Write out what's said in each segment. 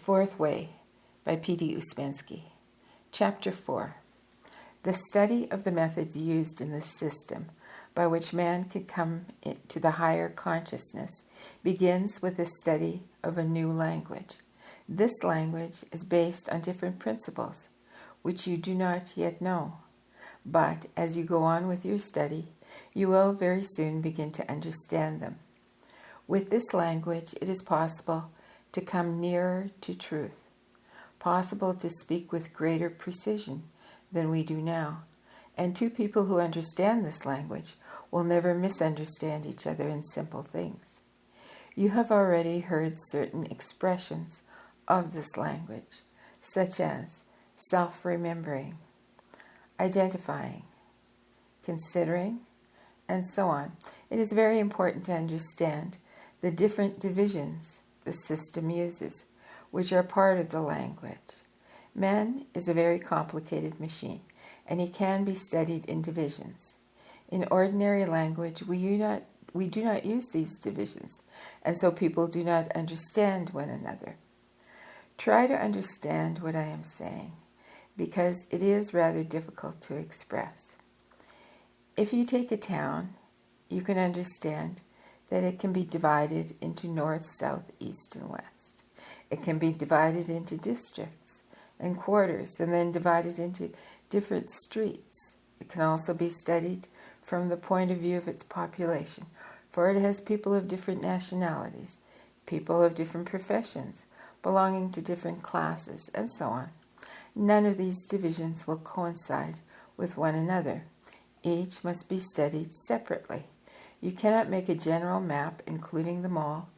Fourth Way by P.D. Ouspensky. Chapter 4. The study of the methods used in this system by which man can come to the higher consciousness begins with the study of a new language. This language is based on different principles, which you do not yet know. But as you go on with your study, you will very soon begin to understand them. With this language, it is possible to come nearer to truth, possible to speak with greater precision than we do now, and two people who understand this language will never misunderstand each other in simple things. You have already heard certain expressions of this language, such as self-remembering, identifying, considering, and so on. It is very important to understand the different divisions the system uses, which are part of the language. Man is a very complicated machine, and he can be studied in divisions. In ordinary language, we do not use these divisions, and so people do not understand one another. Try to understand what I am saying, because it is rather difficult to express. If you take a town, you can understand that it can be divided into north, south, east, and west. It can be divided into districts and quarters, and then divided into different streets. It can also be studied from the point of view of its population, for it has people of different nationalities, people of different professions, belonging to different classes, and so on. None of these divisions will coincide with one another. Each must be studied separately. You cannot make a general map including them all.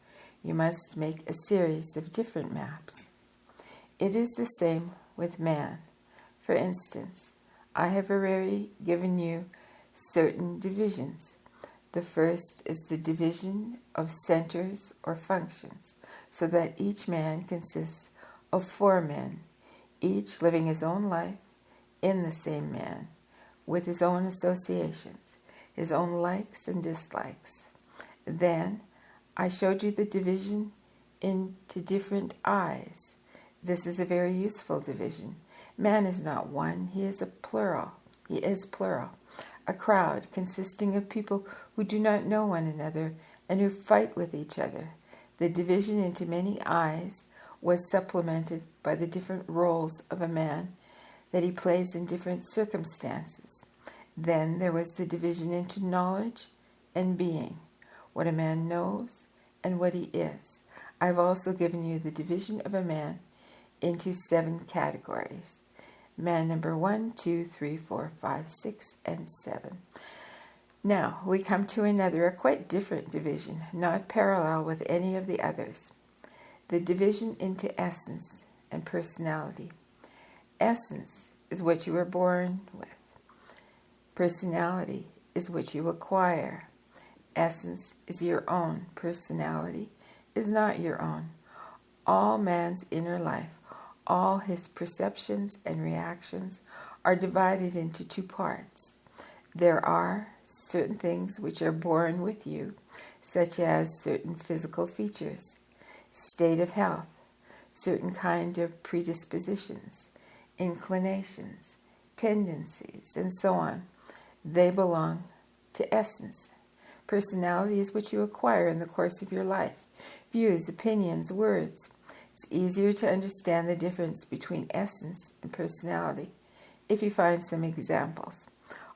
You must make a series of different maps. It is the same with man. For instance, I have already given you certain divisions. The first is the division of centers or functions, so that each man consists of 4 men, each living his own life in the same man, with his own associations, his own likes and dislikes. Then I showed you the division into different I's. This is a very useful division. Man is not one, he is plural. A crowd consisting of people who do not know one another and who fight with each other. The division into many I's was supplemented by the different roles of a man that he plays in different circumstances. Then there was the division into knowledge and being, what a man knows and what he is. I've also given you the division of a man into 7 categories. Man number 1, 2, 3, 4, 5, 6, and 7. Now we come to another, a quite different division, not parallel with any of the others. The division into essence and personality. Essence is what you were born with. Personality is what you acquire. Essence is your own. Personality is not your own. All man's inner life, all his perceptions and reactions are divided into 2 parts. There are certain things which are born with you, such as certain physical features, state of health, certain kind of predispositions, inclinations, tendencies, and so on. They belong to essence. Personality is what you acquire in the course of your life, views, opinions, words. It's easier to understand the difference between essence and personality if you find some examples.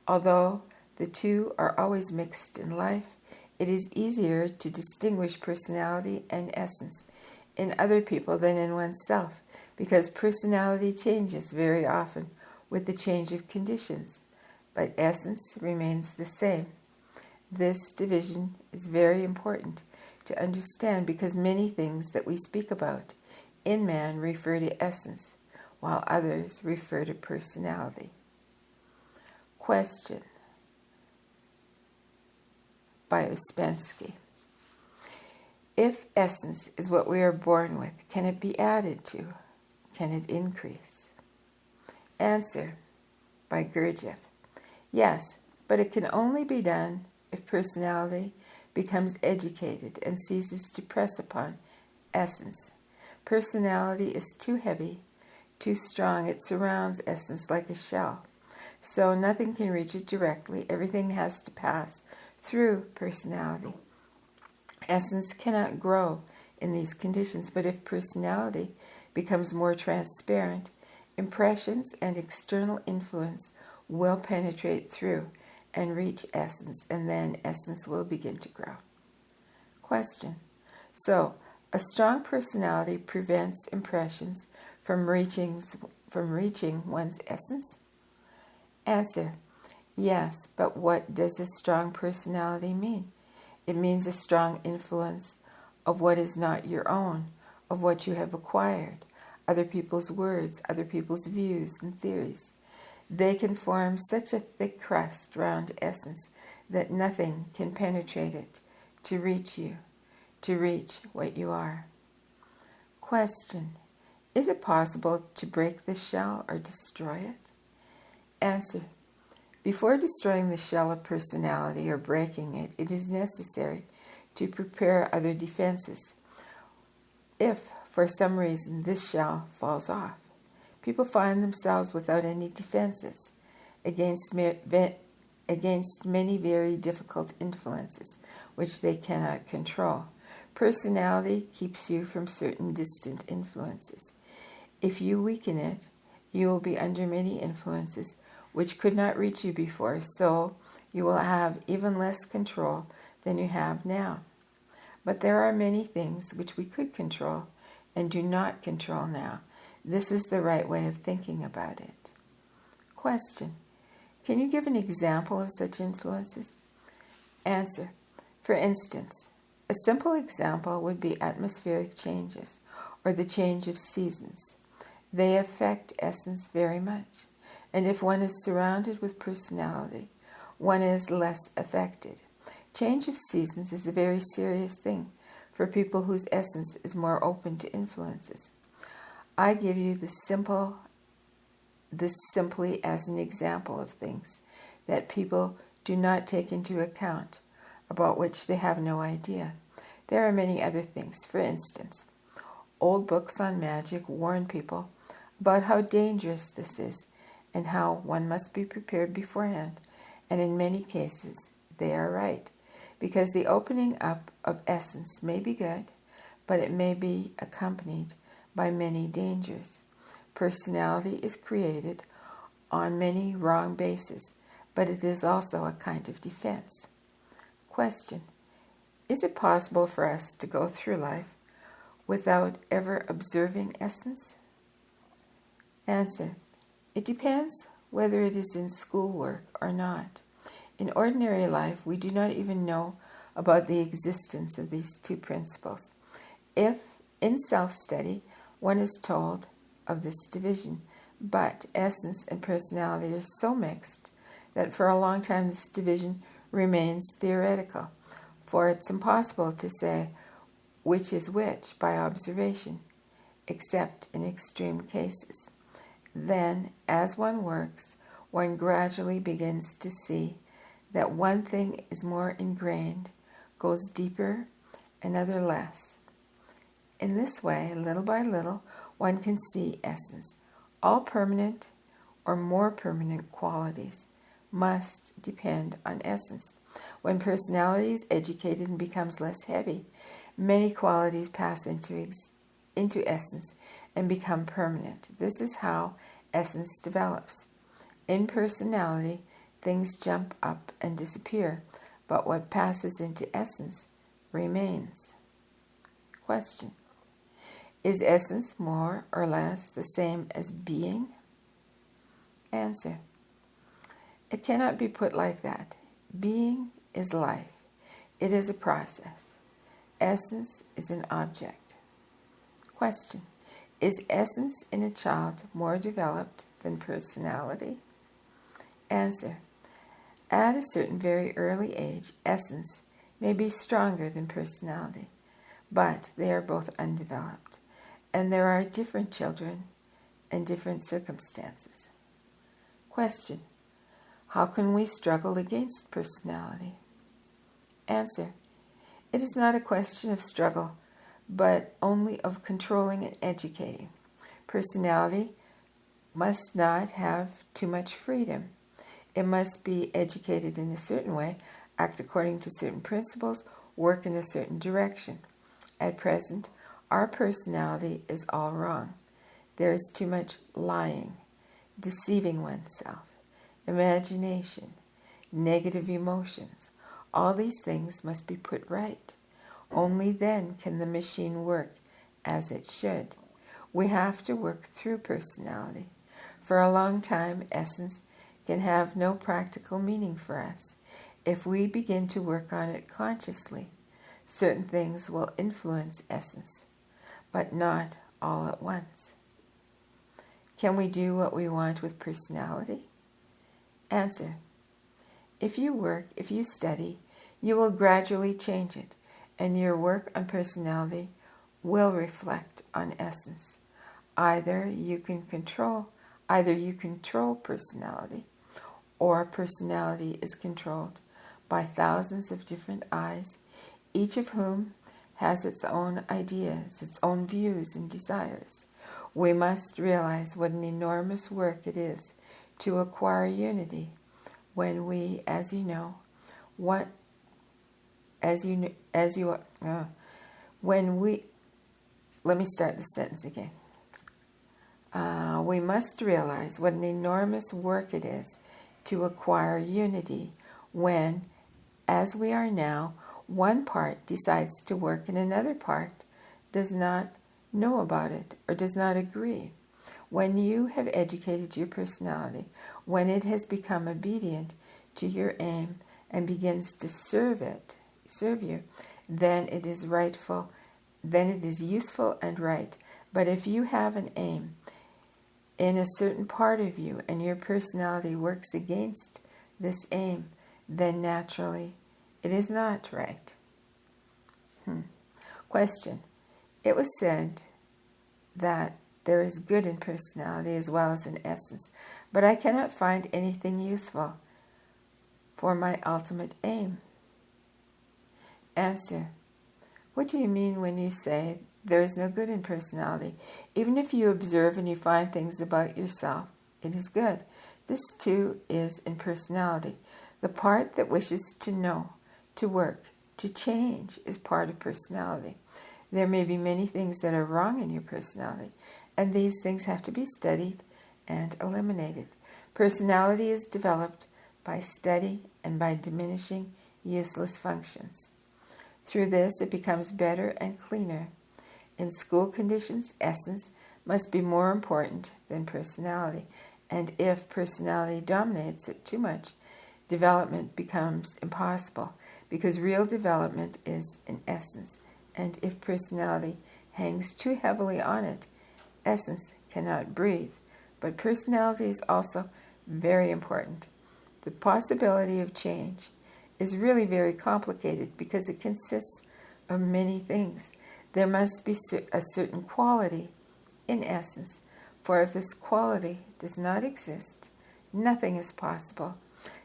Although the two are always mixed in life, it is easier to distinguish personality and essence in other people than in oneself, because personality changes very often with the change of conditions, but essence remains the same. This division is very important to understand because many things that we speak about in man refer to essence, while others refer to personality. Question by Ouspensky. If essence is what we are born with, can it be added to? Can it increase? Answer by Gurdjieff. Yes, but it can only be done if personality becomes educated and ceases to press upon essence. Personality is too heavy, too strong. It surrounds essence like a shell. So nothing can reach it directly. Everything has to pass through personality. Essence cannot grow in these conditions, but if personality becomes more transparent, impressions and external influence will penetrate through and reach essence, and then essence will begin to grow. Question. So, a strong personality prevents impressions from reaching one's essence? Answer. Yes, but what does a strong personality mean? It means a strong influence of what is not your own, of what you have acquired, other people's words, other people's views and theories. They can form such a thick crust round essence that nothing can penetrate it to reach you, to reach what you are. Question. Is it possible to break the shell or destroy it? Answer. Before destroying the shell of personality or breaking it, it is necessary to prepare other defenses. If, for some reason, this shell falls off, people find themselves without any defenses against many very difficult influences which they cannot control. Personality keeps you from certain distant influences. If you weaken it, you will be under many influences which could not reach you before, so you will have even less control than you have now. But there are many things which we could control and do not control now. This is the right way of thinking about it. Question. Can you give an example of such influences? Answer. For instance, a simple example would be atmospheric changes or the change of seasons. They affect essence very much. And if one is surrounded with personality, one is less affected. Change of seasons is a very serious thing for people whose essence is more open to influences. I give you this simply as an example of things that people do not take into account, about which they have no idea. There are many other things. For instance, old books on magic warn people about how dangerous this is and how one must be prepared beforehand, and in many cases they are right, because the opening up of essence may be good, but it may be accompanied by many dangers. Personality is created on many wrong bases, but it is also a kind of defense. Question. Is it possible for us to go through life without ever observing essence? Answer. It depends whether it is in schoolwork or not. In ordinary life, we do not even know about the existence of these two principles. If, in self-study, one is told of this division, but essence and personality are so mixed that for a long time this division remains theoretical, for it's impossible to say which is which by observation, except in extreme cases. Then, as one works, one gradually begins to see that one thing is more ingrained, goes deeper, another less. In this way, little by little, one can see essence. All permanent or more permanent qualities must depend on essence. When personality is educated and becomes less heavy, many qualities pass into essence and become permanent. This is how essence develops. In personality, things jump up and disappear, but what passes into essence remains. Question. Is essence more or less the same as being? Answer. It cannot be put like that. Being is life. It is a process. Essence is an object. Question. Is essence in a child more developed than personality? Answer. At a certain very early age, essence may be stronger than personality, but they are both undeveloped, and there are different children and different circumstances. Question. How can we struggle against personality? Answer. It is not a question of struggle, but only of controlling and educating. Personality must not have too much freedom. It must be educated in a certain way, act according to certain principles, work in a certain direction. At present, our personality is all wrong. There is too much lying, deceiving oneself, imagination, negative emotions. All these things must be put right. Only then can the machine work as it should. We have to work through personality. For a long time, essence can have no practical meaning for us. If we begin to work on it consciously, certain things will influence essence, but not all at once. Can we do what we want with personality? Answer: if you work, if you study, you will gradually change it, and your work on personality will reflect on essence. Either you control personality, or personality is controlled by thousands of different eyes, each of whom has its own ideas, its own views and desires. We must realize what an enormous work it is to acquire unity when we, let me start the sentence again. We must realize what an enormous work it is to acquire unity when, as we are now, one part decides to work and another part does not know about it or does not agree. When you have educated your personality, when it has become obedient to your aim and begins to serve you, then it is useful and right. But if you have an aim in a certain part of you and your personality works against this aim, then naturally it is not right. Question: it was said that there is good in personality as well as in essence, but I cannot find anything useful for my ultimate aim. Answer: what do you mean when you say there is no good in personality? Even if you observe and you find things about yourself, it is good. This too is in personality. The part that wishes to know, to work, to change is part of personality. There may be many things that are wrong in your personality, and these things have to be studied and eliminated. Personality is developed by study and by diminishing useless functions. Through this, it becomes better and cleaner. In school conditions, essence must be more important than personality, and if personality dominates it too much, development becomes impossible, because real development is in essence, and if personality hangs too heavily on it, essence cannot breathe. But personality is also very important. The possibility of change is really very complicated because it consists of many things. There must be a certain quality in essence, for if this quality does not exist, nothing is possible.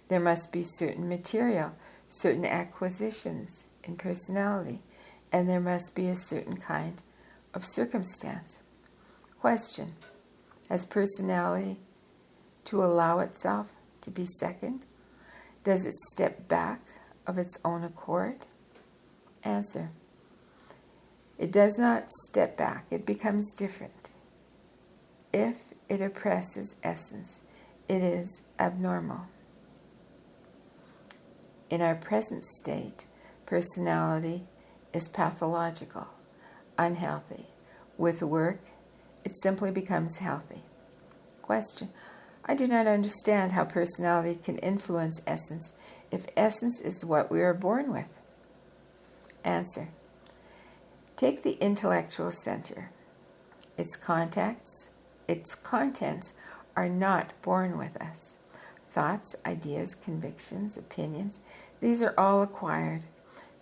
There must be certain material, certain acquisitions in personality, and there must be a certain kind of circumstance. Question: has personality to allow itself to be second? Does it step back of its own accord? Answer: it does not step back, it becomes different. If it oppresses essence, it is abnormal. In our present state, personality is pathological, unhealthy. With work, it simply becomes healthy. Question: I do not understand how personality can influence essence if essence is what we are born with. Answer: take the intellectual center. Its contents are not born with us. Thoughts, ideas, convictions, opinions, these are all acquired.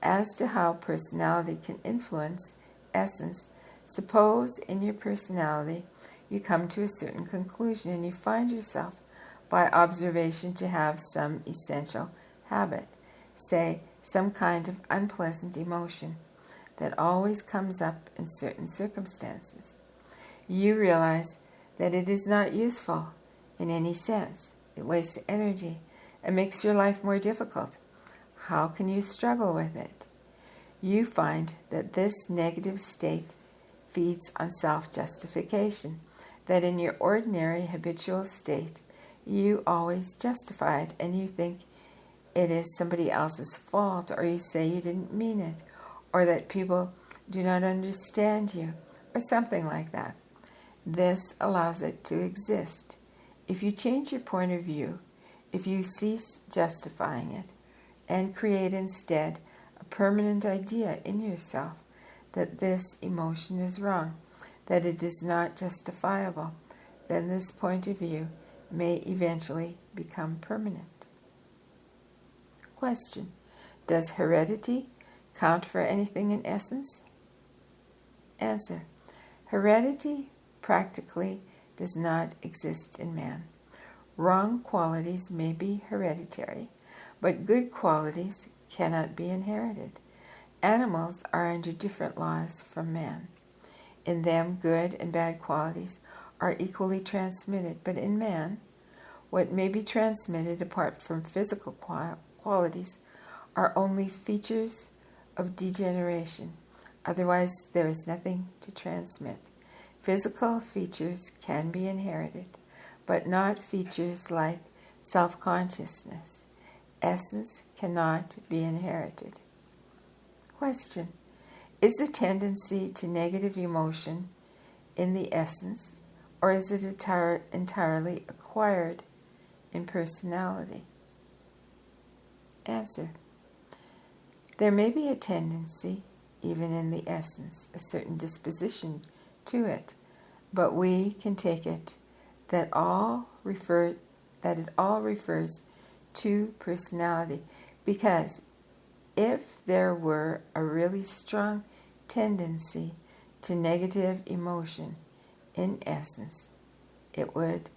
As to how personality can influence essence, suppose in your personality you come to a certain conclusion and you find yourself by observation to have some essential habit, say some kind of unpleasant emotion. that always comes up in certain circumstances. You realize that it is not useful in any sense. It wastes energy and makes your life more difficult. How can you struggle with it? You find that this negative state feeds on self-justification, that in your ordinary habitual state, you always justify it and you think it is somebody else's fault, or you say you didn't mean it, or that people do not understand you, or something like that. This allows it to exist. If you change your point of view, if you cease justifying it, and create instead a permanent idea in yourself that this emotion is wrong, that it is not justifiable, then this point of view may eventually become permanent. Question: does heredity count for anything in essence? Answer: heredity practically does not exist in man. Wrong qualities may be hereditary, but good qualities cannot be inherited. Animals are under different laws from man. In them, good and bad qualities are equally transmitted, but in man, what may be transmitted apart from physical qualities are only features of degeneration. Otherwise, there is nothing to transmit. Physical features can be inherited, but not features like self-consciousness. Essence cannot be inherited. Question: is the tendency to negative emotion in the essence, or is it entirely acquired in personality? Answer: there may be a tendency, even in the essence, a certain disposition to it, but we can take it that it all refers to personality, because if there were a really strong tendency to negative emotion in essence, it would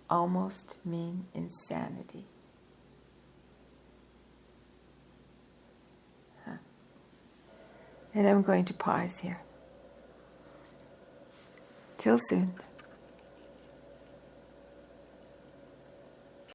almost mean insanity. And I'm going to pause here. Till soon.